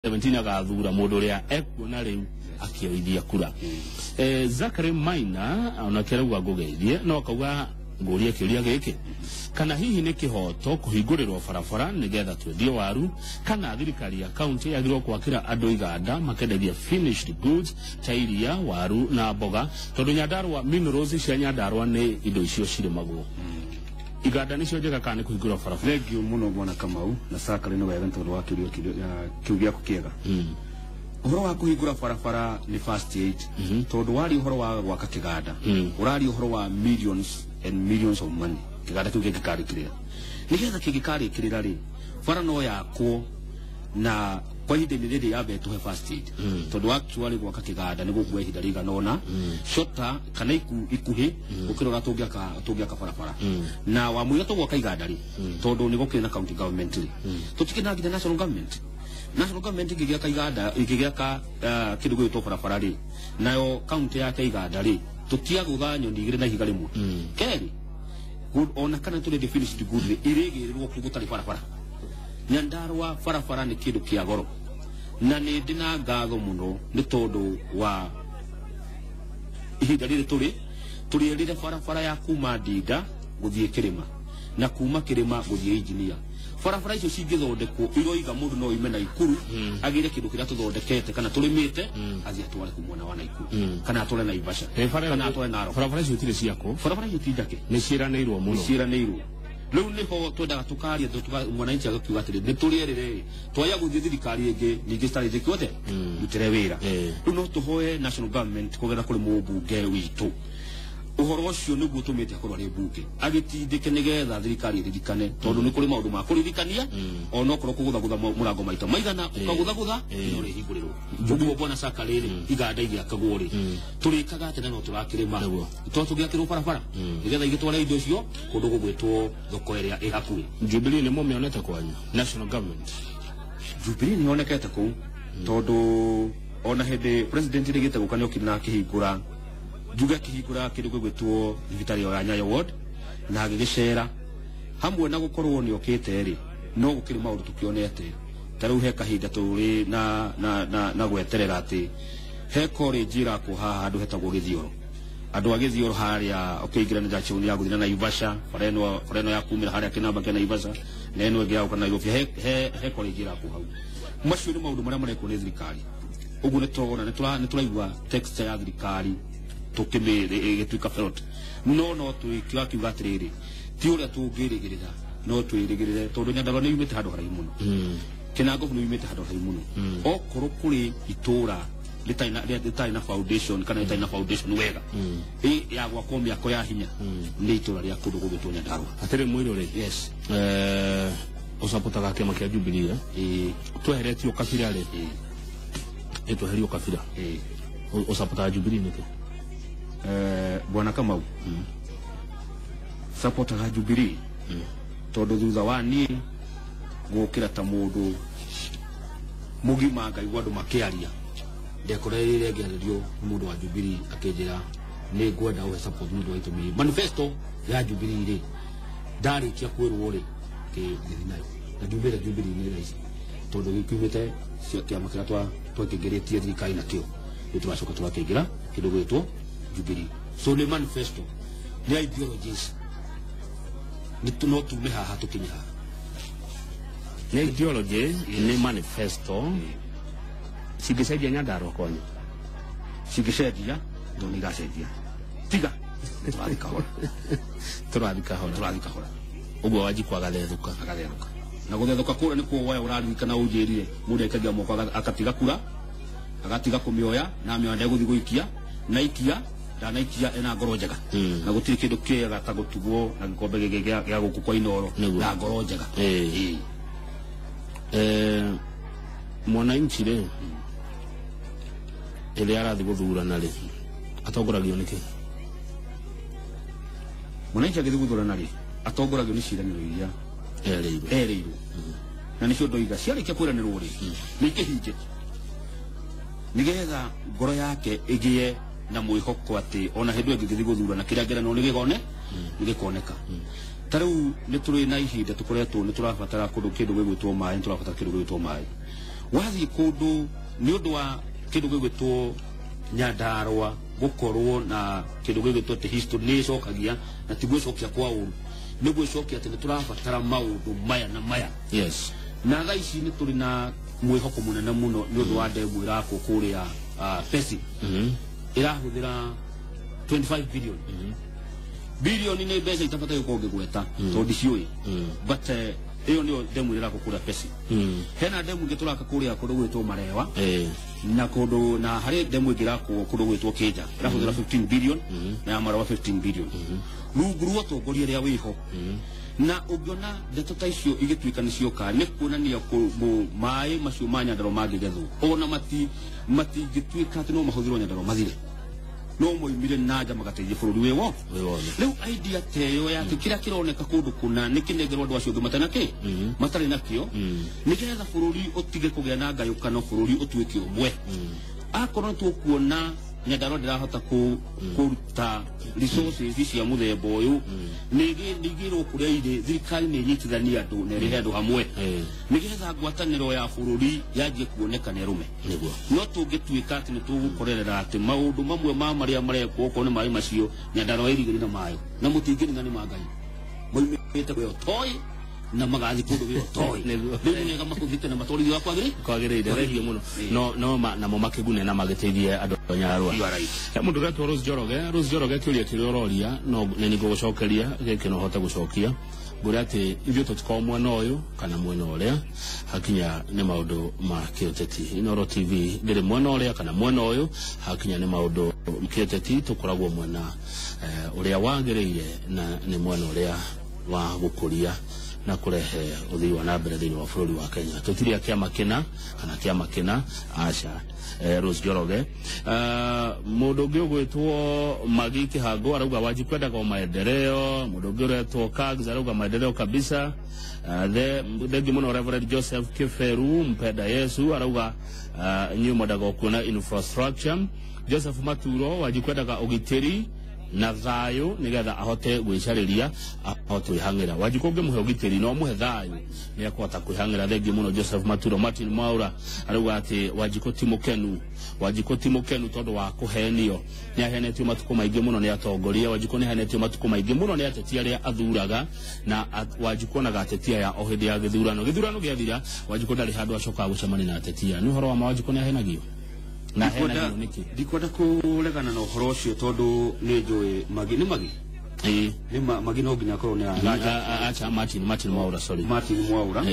17 agathura mundu uria ekuona riu akioithia kura. Zachary Maina ona kerauga ngugeithie no kauga nguria kiuria giki kana hihi ni kihoto kuhingurirwo barabara nigetha twendie waru kana thirikari ya county yagirwo kwakira andu iganda makenderia finished goods ta iria waru na mboga tondu Nyandarua minerals cia Nyandarua ni indo icio cirimagwo iganda nicio njega kana kuhingura barabara. Thengio muno mwana Kamau na Zachary no wega tondu wa kiuria kukiega. Uhoro wa kuhingura barabara ni first aid tondu wari uhoro wa gwaka kiganda urari uhoro wa millions and millions of money kiganda kiu gikarikirira nigetha kigikarikirira ri bara no yakwo na kwa hinde ni riri yabe tuhe first aid tondu actually gwaka kiganda ni gukwe hinda riganona shota kana ikuhi ukirora tungiaka barabara na wa muya to gwaka iganda ri tondu ni gukire na county government ri tutikina ngina national government igigiaka iganda igigiaka kindu gwitwo barabara ri nayo county yake iganda ri tutiagutha nyoni igire na higa rimwe keri good ona kana tuli finished good irigirirwo kugutari barabara Nyandarua barabara ni kindu kia goro na ni ndina ngatho muno ni tondu wa ihinda riri turi rire barabara ya kuma Ndinda guthie Kirima na kuma Kirima guthie Engineer barabara icio cingithondekwo iroiga mundu no ime na Ikuru agire kindu kiria tuthondekete kana turimite athia tware kumwona wa Ikuru kana atware na Ivasha kana atware na Narok. Barabara icio tire ciako barabara icio tindake ni ciranirwo muno riu niho twendaga tukaria mwananchi agakiuga atiri ni turierere twaya guthie thirikari ingi ningi stari jikiothe rutire wira riu no tuhoe national government kugera kuri mubunge witu uhoro ucio niguo tumite akorwo ari bunge agitindike nigetha thirikari ririkane tondu ni kuri maundu ma kuririkania ona okorwo kugutha murango maita maigana ukagutha ino ri hingurirwo uguo bwana Zachary ri iganda igia kaguri turikaga atena no turakirima to tugiakirwo barabara nigetha igitwara indo icio kundu gugwitwo thoko iria ihakuri. Jubilee ni mumionete kwanyu national government? Jubilee ni onekete ku tondu ona hindi president rigite gukanyo kina kihingura juga kihingura kindu gwitwo thibitari ya Nyayo ward na agigicera hamwe na gukorwo ni okite ri no gukiri maundu tukionete taru he kahinda turi na gweterera ati he college ira ku haha andu hetagwo Githioro andu agithioro haria okiingira ni jachuni ya guthina na Ivasha fareno ya kumira haria kinamba kana Ivasha na eno ngia ukana Nairobi he college ira ku hau macio ni maundu maria mareko ni thirikari ugu netona neturaigwa text ya thirikari tukimire gituika ferot no tuikiwa kiuga atiriri ti uria tungirigirira no twirigirire tondu Nyandarua ni yumite handu haraihu muno Kinango ni yumite handu haraihu muno okoro kuri itura litaina foundation kana litaina foundation wega ya gwakwo miako ya hinya ni itura ria kundu gugitwo Nyandarua atire mwiro ri yes usapotaga kiama kia Jubilee tweheretio kabira ri tweherio kabira usapotaga Jubilee niki bwana Kamau supportaga Jubilee tondu thutha wa ni gukira ta mundu mugima ngai wandu makiaria ndekoreire ngiaririo mundu wa Jubilee akinjira ni ngwenda uhe support mundu wa itumi manifesto ya Jubilee ri ndarikia kwirwo ri ngithinayo na Jubilee ni raisi tondu gikumite cia kiama kiria twakingiritie thirikari nakio nituracoka turakingira kindu gwitwo Jubilee. So the manifesto, the ideologies, no tume haha tukinya haha. The ideology, the manifesto, sigisaidia Nyandarua kwanyu. Sigisaidia, ndo nigasaidia. Tiga. Turathika hora. Ugo waji kwa gatheruka. Na gutheruka kura ni kuo waya uraririkana unjirire mundu ekagia moko akatiga kura agatiga kumioya na amioya ndeguthi guikia na ikia ndanaikia ena ngoro njega na gutiri kindu kiega ta gutugwo na gikombe gya guku kwa Inoro na ngoro njega mwananchi ri ile arathi guthurana ri atongoragio niki mwananchi agithi guthurana ri atongoragio ni ciraniro iria ereirwo na nicio ndoiga ciarikia kwiranirwo ri ni kihinje nigetha ngoro yake igie na mwihoko ati ona hindu ngithi guthurana kiria ngerano ni gigone ni gikoneka tariu ni turi na ihinda tukoretwo ni turabatara kundu kindu gwitwo mai turabatara kindu gwitwo mai wathi kundu ni undu wa kindu gigwitwo Nyandarua gukorwo na kindu gigwitwo te history ni cokagia na tigwicokia kwa uru ni gwicokia ati ni turabatara maundu maya na maya. Yes. Na thaa ici ni turi na mwihoko munene muno ni undu wa ndemu irako kuria pesi irahuthira 25 billion. Billion ni mbeca itabata yuko ngigweta tondi ciui but iyo niyo ndemu irako kuria pesi. Hena ndemu ngituraka kuria kundu gwitwo Marewa na kundu na hari ndemu ingirako kundu gwitwo Kija irahuthira 15 billion na ya Marewa 15 billion. Rungu atongoria ria wiho na ugiona ndeto ta icio igituika ni cioka ni kuonania mai macio ma Nyandarua magigethwo ona mati gituika ati no mahuthirwo Nyandarua mathire no moimire naja magateithia bururi wewo riu idea teyo ya kira kironeka kundu kuna ni kinengerwa andu acio matanake matari nakio nigetha bururi utige kugia na ngayukano bururi utuike umwe akorwo tukuona Nyandarua ndirahota kuruta resources cia muthemba uyu nigirwo kuria iri thirikari ni nyitithania andu na rihe andu hamwe nigetha ngwataniro ya bururi yanjie kuoneka ni rume no tungituika ati ni tugukorerera ati maundu mamwe ma maria marekwo ko ni mai macio Nyandarua irigiri na mayo na mutingirina ni magai moimite kwe otoi na magathi kundu wi otoi riu ni kama kuthite na matori wa kwagire regio muno no na mo makigune na magiteithie andu Nyandarua. Mundu gatwa Rose Njoroge kiuria kirororia no ni ngucokeria giki no hota gucokia ngura ati ithuĩ tũtikoragwo mwena ũyũ kana mwena ũrĩa hakinya nĩ maũndũ ma kĩũteti. Inooro TV ndĩrĩ mwena ũrĩa kana mwena ũyũ hakinya nĩ maũndũ kĩũteti tũkoragwo mwena ũrĩa wagĩrĩire na nĩ mwena ũrĩa wa gũkũria na kurehe uthii wa nambere thĩinĩ wa bũrũri wa Kenya. Tũtirĩ kĩama kĩna kana kĩama kĩna aca. Rose Njoroge mundu ũngĩ ũgwĩtwo Magi Kĩhango arauga Wanjiku endaga maendeleo. Mundu ũngĩ ũretwo Kags arauga maendeleo kabisa. Thengi mũno Reverend Joseph Kiferu mpenda Yesu arauga nyuĩ mwendaga kuona infrastructure. Joseph Maturo Wanjiku endaga ũgitĩri na thayo nigetha ahote gwicariria ahote ihangira. Wanjiku ngimuhe ũgitĩri no muhe thayo ni akota kwihangira. Thengi muno Joseph Maturo. Martin Mwaura arauga ati Wanjiku ti mukenu tondu wa kuhenio ni ahenetio matuko maingi muno ni atongoria. Wanjiku ni ahenetio matuko maingi muno ni ateti aria athuraga na Wanjiku na ateti ya ohidi ya githurano giathira Wanjiku ndari handu acoka gucemania na ateti ya ni uhoro wa Wanjiku ni ahenagio na hena niki ndikwenda kuregana na uhoro ucio tondu ni njui Magi ni Magi no nginya korwo ni acha Martin Mwaura sorry Martin Mwaura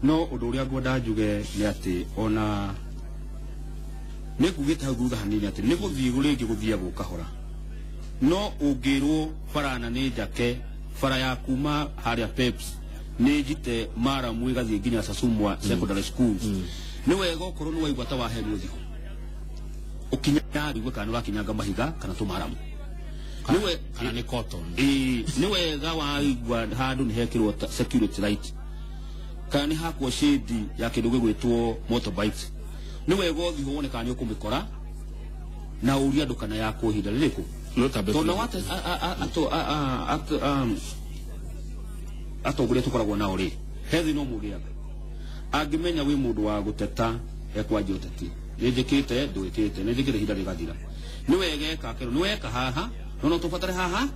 no undu uria ngwenda njuge ni ati ona ni kugite hau thutha hanini ati ni guthii guringi guthia gukahora no ungirwo farana ni njake fara ya kuma haria Peps ni njite Maramu igathii nginya Sasumwa secondary schools ni wega ukorwo ni waigua ta wahenio thiko ukinya rigwe kana wakinyanga mahiga kana tumaramu niwe kana ni cotton ni wega waigua handu ni hekirwo security light kana ni hakwo shade ya kindu gwitwo motorbike ni wega uthi wone kana ni ukumikora na uria andu kana ya kuhinda ririku tondu wate atongoria tukoragwo nao ri hethi no mugiaga angimenya wi mundu wa guteta ekwanjia uteti njikite nduikite ni njikire hinda rigathira ni wegeka kero ni weka haha no tubatare haha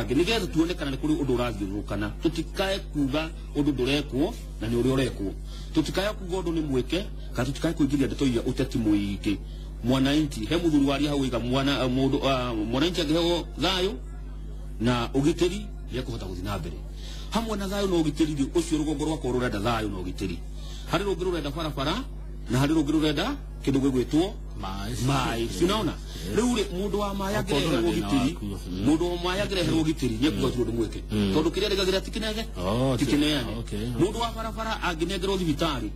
nigetha tuone kana ni kuri undu urathiurukana tutikae kuga undu ndurekwo na ni uri urekwo tutikae kuga undu ni mwike kana tutikae kuingiria ndeto iria uteti muiki mwananchi he muthuri wari hau iga mwananchi angiheo thayo na ugitiri yekuhota guthi na mbere hamwe na thayo no ugitiri ucio rugongo rwako rurenda thayo no ugitiri hari rungi rurenda barabara na hari rungi rurenda kindu gwitwo mai sinaona riu mundu wa mai agirehe ugitiri mundu wa mai agirehe ugitiri ni kuga tundu mweke tondu kiria rigagira tikinege tikineane mundu wa barabara anginegerwo thibitari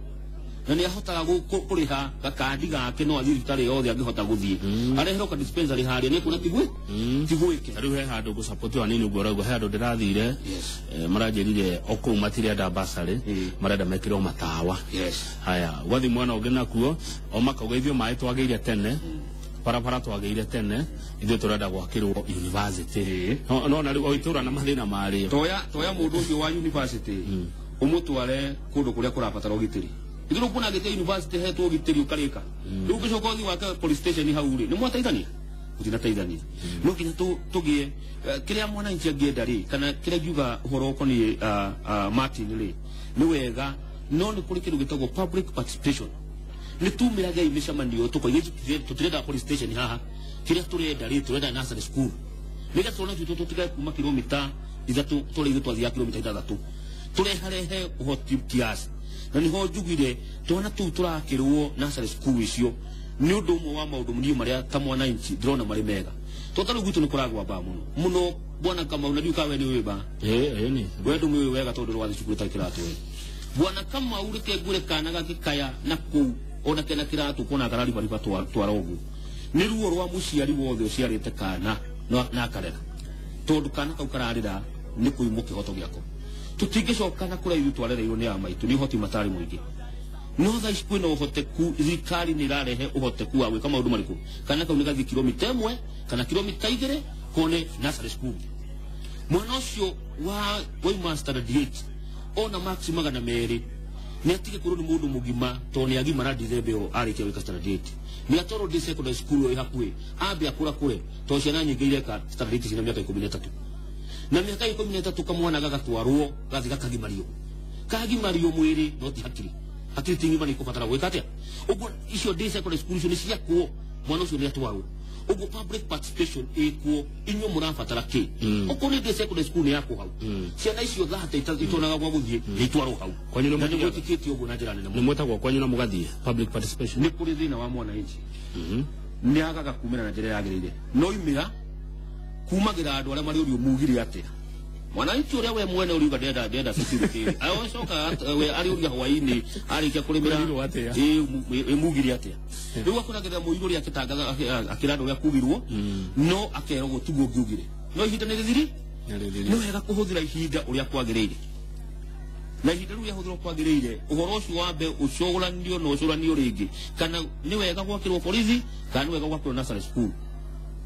na ni ahotaga kuriha gakandi gake no athi thibitari yothe angihota guthii areherwo ka dispensary haria ni kuna tigwike riu he handu gu support wa nini ugoragwo he handu ndirathire maranjirire oku matire nda basari marenda mekirwo matawa haya gwathi mwana ungi nakuo o makaugithio mai twageire tene barabara twageire tene ithuĩ turenda gwakirwo university no na riu oitura na mathina mari toya mundu ucio wa university umutware kundu kuria kurabatara ugitiri Iguru kuna gete university he to giteri ukareka riu gicoka thi waka police station ni hauri ni mwateithania gutina teithania no kinya tugie kiria mwana inchi angienda ri kana kiria giuga uhoro koni Martin ri ni wega no ni kuri kindu gitagwo public participation ni tumiraga imishamanio tutirenda police station haha kiria turenda ri turenda nursery school niga tona tutika kuma kilomita ithatu turi twathia kilomita ithatu tureharehe uhoti kiasi na niho njugire twana tu turakirwo nursery school icio ni undu umwe wa maundu munio maria ta mwana inchi ndrona mari mega totaru gwitu ni kuragwa ba muno bwana kama unajua kawe ni wewe ba ni wewe ndu wega tondu rwathi cukuru ta kiratu bwana kama urike gure kana gakikaya na ku ona kena kiratu kona garari bari batwara ugu ni ruo rwa muciari wothe uciarite kana na karera tondu kana kau kararira ni kuimuke hoto giako tutingicoka na kuraihu twarereirwo ni amaitu ni hoti matari muingi no tha ici kwina uhoteku thirikari ni rarehe uhoteku wa gwika maundu mariku kana kau ni gathi kilomita 1 kana kilomita 2 kone nursery school mwana ucio wa master graduate ona max magana meri ni atige kuru ni mundu mugima to ni agima na dithebeo arikia wika graduate ni atoro di secondary school ihakwe ambe akura kure to ciana nyingi ireka graduate cina miaka 13 na miaka 13 kamwana gagatwarwo gathi kagimario mwiri no ti hakiri tingi mani kufatara gwika atia ugo icio di secondary school icio ni ciakwo mwana ucio ni atwarwo ugo public participation ekuo inyo murafatara ki uko ni di secondary school ni yako hau ciana icio thate itonaga gwa guthie itwarwo hau kwanyu no mutikiti ugo na njira nene ni mwetagwo kwanyu no mugathie public participation ni kuri thina wa mwana inchi ni agaga kumira na njira yagirire no imira kumagira andu aria mari uri mugire atia mwana inchi uria we mwene uri ndenda security ayo coka we ari uri hwaini ari kia kurimira mugire atia riu akoragira muiru ria kitangaga akirando ria kugirwo no akero gutugo ngugire no ihinda ni rithiri no wega kuhuthira ihinda uria kwagirire na ihinda riu yahuthirwo kwagirire uhoro ucio wambe ucoguranio no ucuranio ringi kana ni wega gwakirwo borithi kana ni wega gwakirwo nursery school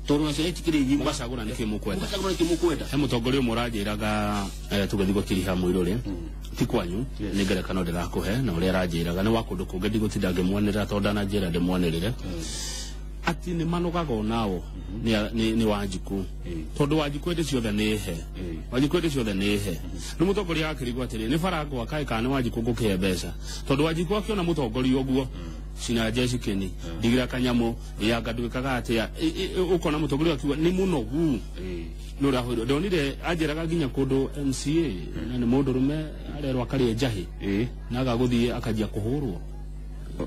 toru na ciana tikiri nyingi basagura ni kimukwenda he mutongoria umwe uranjiraga tugathi gukiriha mwiruri ti kwanyu ni ngerekano ndirakuhe na uria aranjiraga ni wa kundu kungi ndigutida ngimwanira tonda na njira ndimwanirire ati ni manogaga onao ni Wanjiku tondu Wanjiku ndi ciothe ni he Wanjiku ndi ciothe ni he ni mutongoria akirigwa atiri ni farango wakai kana Wanjiku ngukihe mbeca tondu Wanjiku akiona mutongoria uguo sina jeshi keni digira kanyamo ya gadukaga atia ukona mutongoria akiwa ni munogu no rahoro ndonire ajeraga ginya kundu MCA na ni mundu rume arerwa kari njahi na gaguthie akajia kuhurwo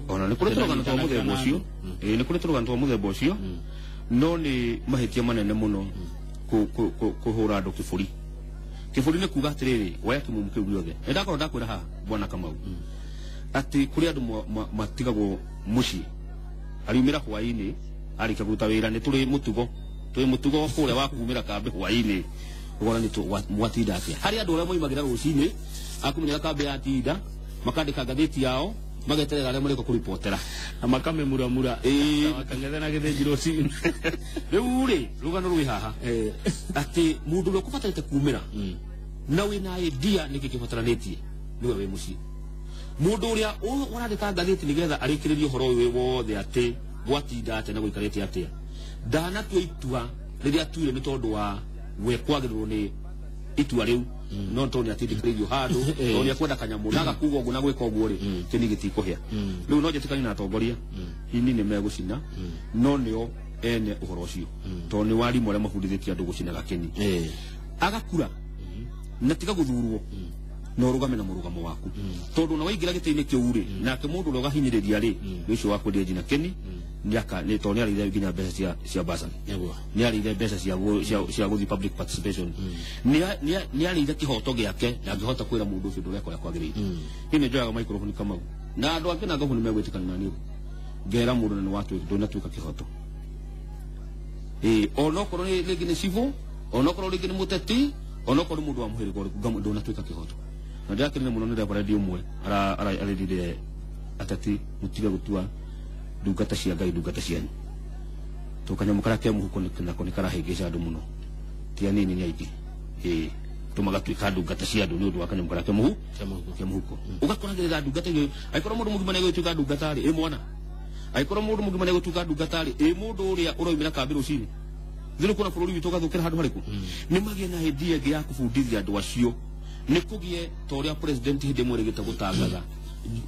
ona ni kuri turugana twa muthemba ucio ni kuri turugana twa muthemba ucio no ni mahitia manene muno kuhura andu kiburi ni kuga atiriri waya kimumu kiu giothe ndakoro ndakwira ha bwana Kamau ati kuri andu matigagwo muci ariumira hwaini arika guta wira ni turi mutugo kuria wa kumira kambe hwaini ugora ni mwatinda atia hari andu aria moimagira rucini akumenya kambe atinda makandika gatheti yao mageterera aria mariko kuripotera na makamemura akangethana githinji rucini riu ri rugano rwi haha ati mundu ro kubatarite kumira na wina idea niki kibataranitie niwe we muci mundu uria urandika gatheti nigetha arikiririe horo uyu wothe ati gwatinda atia na guikarite atia dana tuitua riria tuire ni tondu wa we kwagirwo ni itua riu no toni atindikiririo handu toni akwenda kanyamu naga kugo ugu na gwika ugu ri kini gitikuhia riu no jetikani na atongoria ini ni megucina no nio ene uhoro ucio toni wari mware mabundithitie andu gucina gakeni agakura na tiga guthurwo no rugame na murugamo waku tondu na waingira gitini kiu ri nake mundu ro gahinyiriria ri wicio wako ndi jina keni niaka ni toni ari ile ginya mbeca cia basa ni ari ile mbeca cia guthi public participation ni ari ile kihoto giake na ngihota kwira mundu ucio ndureko ya kwagirire ine njoyaga microphone Kamau na andu angĩ na ngohu ni megwitikana nani ngera mundu ni watu ndona tuka kihoto onokorwo ni gine civo onokorwo ni gine muteti onokorwo mundu wa muhirigo ndona tuka kihoto na ndakirine muno ni radio umwe ararire atati mutiga gutua ndungata cia Ngai ndungata cianyu tukanyamukara ke muhuko na konikara hegeca andu muno tia nini ni aigi tumagatuika ndungata cia andu ni undu wa kanyamũ karĩa kĩa mũhuko ugakoragĩrĩra ndungata iyo aikorwo mũndũ mũgima nĩ gũtuĩka ndungata rĩ mwana aikorwo mũndũ mũgima nĩ gũtuĩka ndungata rĩ mũndũ ũrĩa ũroimĩra kambĩ rũcinĩ thĩinĩ kuna bũrũri witũ ũgathũkĩra handũ harĩkũ nĩ magĩe na hĩndĩ ĩngĩ ya kũbundithia andũ acio nĩ kũgĩe ta ũrĩa president hĩndĩ ĩmwe rĩgĩte gũtangatha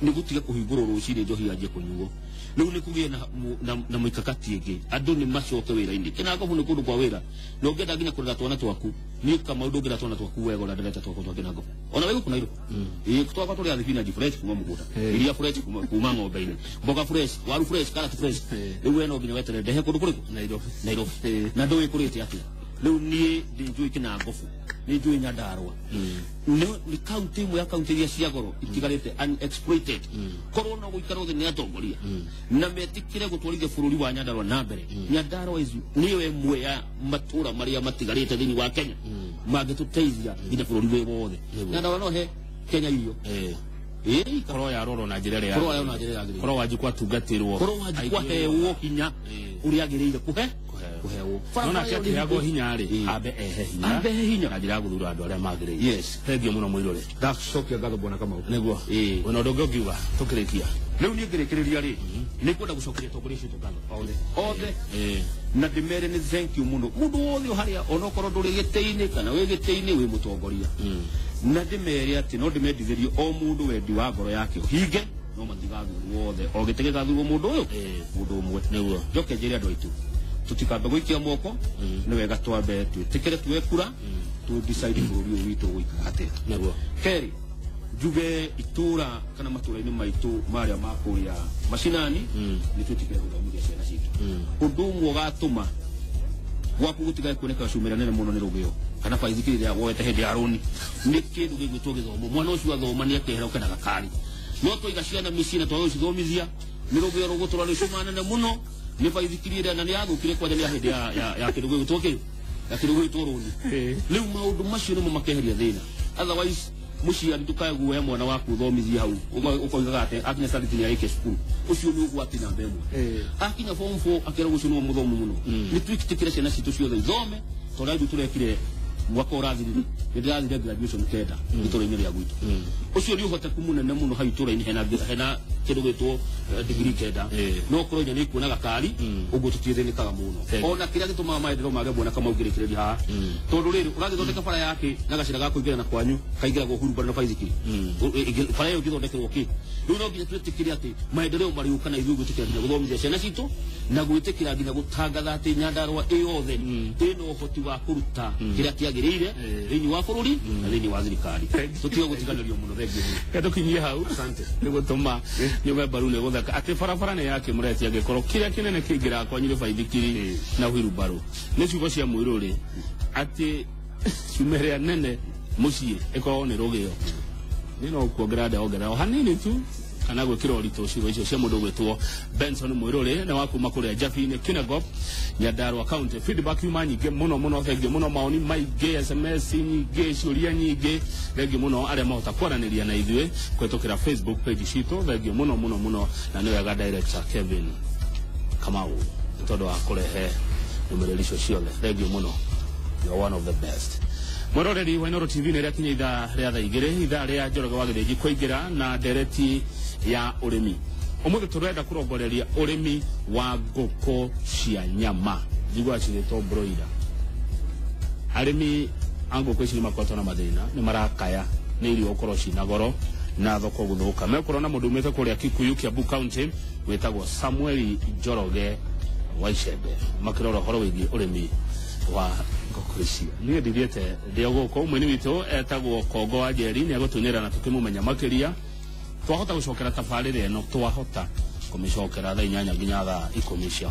nĩ gũtiga kũhingũrwo rũcinĩ njohi yanjie kũnyuo rĩu nĩ kũgĩe na mũikakati ĩngĩ andũ nĩ macoke wĩra-inĩ kĩnangobu nĩ kũndũ kwa wĩra na ũngĩenda nginya kũrera twana twaku niĩ Kamau ndũngĩra twana twaku wega ũrĩa nderete twakwa twa kĩnangobu ona wĩ gũkũ Nairobi twakwa tũrĩa thibinaji fresh kuma mũgũnda iria fresh kuma ng'ombe-inĩ mboga fresh waru fresh karati fresh rĩu we no nginya weterere ndehe kũndũ kũrĩkũ Nairobi na ndũĩ kũrĩte atĩa rĩu niĩ ndĩnjũĩ kĩnangobu nĩ njũĩ Nyandarua nĩ kaunti ĩmwe ya kaunti iria cia goro itigarĩte unexploited korwo no gũikara thĩ nĩ atongoria na metikire gũtwarithia bũrũri wa Nyandarua na mbere Nyandarua nĩyo ĩmwe ya matũra marĩa matigarĩte thĩinĩ wa Kenya mangĩtũteithia nginya bũrũri wĩ wothe Nyandarua no he Kenya irio korwo yarorwo na njĩra ĩrĩa korwo wanjikwa tungatĩrwo korwo wanjikwa hewo hinya ũrĩa agĩrĩire kuhewo nona kĩaheagwo hinya rĩ ambe ehe hinya na njĩra ya gũthura andũ arĩa magĩrĩire thengiũ mũno Mũirũrĩ ndacokia ngatho bwana Kamau nĩguo ona ũndũ ũngĩ ũngiuga tũkĩrĩkia rĩu niĩ ngĩrĩkĩrĩria rĩ nĩ kwenda gũcokeria atongoria acio ngatho othe na ndĩmere nĩ thank you mũno mũndũ wothe harĩa onokorwo ndũrĩ gĩtĩ-inĩ kana wĩ gĩtĩ-inĩ wĩ mũtongoria na ndĩmere atĩ no ndĩmendithĩrie o mũndũ wendi wa ngoro yake ũhinge no matigathurwo othe o gĩtĩ gĩgathurwo mũndũ ũyũ mũndũ ũmwe nĩguo njoke njĩre andũ aitũ tutikambe gũikia moko nĩ wega twambe twĩtĩkĩre twekura decide bũrũri ũyũ witũ gũikara atĩa nĩguo keri njuge itũra kana matũra-inĩ maitũ marĩa ma kũrĩa macinani nĩ twĩtĩkĩre gũthomithia ciana citũ ũndũ ũmwe ũgatũma gwaku gũtigae kuoneka cumĩra nene mũno nĩ rũgĩo kana baithikiri rĩa woete hĩndĩ ya rũni nĩ kĩndũ gĩgwĩtwo gĩthomo mwana ũcio athoma nĩ akehera ũkena gakari no tũiga ciana mĩciĩ na twagũcithomithia nĩ rũgĩo rũgũtũra rũcuma nene mũno nĩ baithikiri rĩa na nĩ yathũkire kwanja nĩ hĩndĩ ya kĩndũ gĩgwĩtwo kĩu ya kĩndũ gĩgwĩtwo rũni rĩu maũndũ macio nĩmo makeheria thĩna otherwise mũciari ndũkae guoya mwana waku ũthomithie hau ũkoigaga atĩ akinya stariti nĩ arĩkia cukuru ũcio nĩ ũgwati namba ĩmwe akinya form 4 akĩragwo ũcio nĩwe mũthomu mũno nĩ twĩtĩkĩre ciana citũ ciothe ithome tondũ ithuĩ tũrekire mwaka ũrathirire ndĩrathire graduation kenda itũra-inĩ rĩa gwitũ ũcio nĩ ũhoteku mũnene mũno hau itũra-inĩ hena kĩndũ gĩtwo degree kenda no korwo nĩ kuona gakari ũguo tũtiethĩnĩkaga mũno ona kĩrĩa gĩtũmaga maendereo mage mwana Kamau ngĩrĩkĩrĩria haha tondũ rĩrĩ ũragĩthondeka bara yake na gacĩra ga kũingĩra na kwanyu kaingĩragwo hurumbarũ na baithikiri bara ĩyo ĩgĩthondekerwo kĩ rĩu no nginya twĩtĩkĩre atĩ maendereo marĩũka na ithuĩ gwĩtĩkĩra nginya gũthomithia ciana citũ na gwĩtĩkĩra nginya gũtangatha atĩ Nyandarua ĩyothe ĩna ũhoti wa kũruta kĩrĩa kĩagĩrĩire thĩinĩ wa bũrũri na thĩinĩ wa thirikari tũtiga gũtiganĩrio mũno thengiũ tũkinyie hau nĩ gũtũma nyume mbaru nĩ gũthaka atĩ barabara nĩ yake mũreti angĩkorwo kĩrĩa kĩnene kĩingĩra kwanyire baithikiri na wheelbarrow nĩ ciugo cia Mũirũrĩ atĩ ciumĩrĩa nene mũciĩ ĩkorwo nĩ rũgĩo nĩ no kuongerera ndaongerera o hanini tu kana gwĩkĩra ũritũ ciugo icio cia mũndũ gwĩtwo Benson Mũirũrĩ na wa kuma kũrĩa Jabi-inĩ Kinangop Nyandarua County feedback yuma nyingĩ mũno thengiũ mũno maoni maingĩ SMS nyingĩ ciũria nyingĩ thengiũ mũno arĩa mahota kwaranĩria na ithuĩ kũhetũkĩra Facebook page citũ thengiũ mũno na nĩ wega director Kevin Kamau nĩ tondũ wa kũrehe ndũmĩrĩri icio ciothe thengiũ mũno you're one of the best Mũroreri wa Inooro TV nĩ rĩakinya ithaa rĩa thaa igĩrĩ ithaa rĩa Njoroge wa Gĩthĩnji kũingĩra na ndereti ya ũrĩmi ũmũthĩ tũrenda kũrongoreria ũrĩmi wa ngũkũ cia nyama njigua cigĩtwo broiler arĩmi a ngũkũ ici nĩ makoretwo na mathĩna nĩ marakaya nĩ irio gũkorwo ciĩna goro na thoko gũthũka mekorwo na mũndũ umĩte kũrĩa Kikuyu Kiambu County wĩtagwo Samuel Njoroge wa Icembe makĩrora ũhoro wĩgiĩ ũrĩmi wa ngũkũ ici niĩ ndithiĩte ndĩ gũkũ ũmwe nĩ witũ etagwo Kongo wa Njeri nĩ agũtunyĩra na tũkĩmũmenya makĩria twahota gũcokera tabarĩra ĩno twahota kũmĩcokera thaa 8 nginya thaa 10 cia